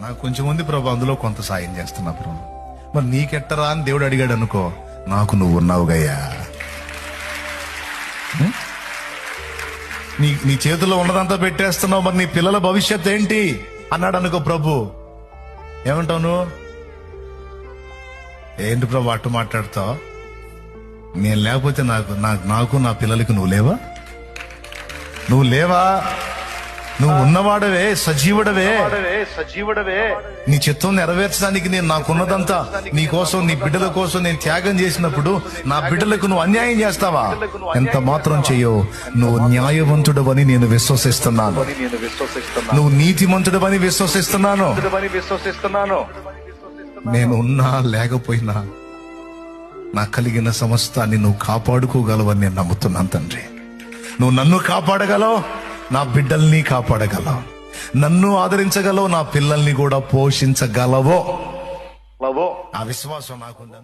నాకు కొంచెం ఉంది ప్రభు, అందులో కొంత సాయం చేస్తున్నా ప్రభు. మరి నీకెట్టరా అని దేవుడు అడిగాడు అనుకో, నాకు నువ్వు ఉన్నావుగయ్యా. నీ చేతుల్లో ఉన్నదంతా పెట్టేస్తున్నావు, మరి నీ పిల్లల భవిష్యత్ ఏంటి అన్నాడు అనుకో ప్రభు, ఏమంటావు నువ్వు? ఏంటి ప్రభు అట్టు మాట్లాడతావు? నేను లేకపోతే నాకు నా పిల్లలకి నువ్వు లేవా? నువ్వు ఉన్నవాడవే, సజీవుడవే. నీ చిత్తం నెరవేర్చడానికి నేను నాకున్నదంతా నీ కోసం, నీ బిడ్డల కోసం నేను త్యాగం చేసినప్పుడు నా బిడ్డలకు నువ్వు అన్యాయం చేస్తావా? ఎంత మాత్రం చెయ్యో. నువ్వు న్యాయవంతుడవని నేను విశ్వసిస్తున్నాను, నువ్వు నీతిమంతుడవని విశ్వసిస్తున్నాను. నేను ఉన్నా లేకపోయినా నాకు కలిగిన సమస్తాన్ని నువ్వు కాపాడుకోగలవని నేను నమ్ముతున్నాను తండ్రి. నువ్వు నన్ను కాపాడగలవు, నా బిడ్డల్ని కాపాడగలవు, నన్ను ఆదరించగలవు, నా పిల్లల్ని కూడా పోషించగలవో. ఆ విశ్వాసం నాకుంది.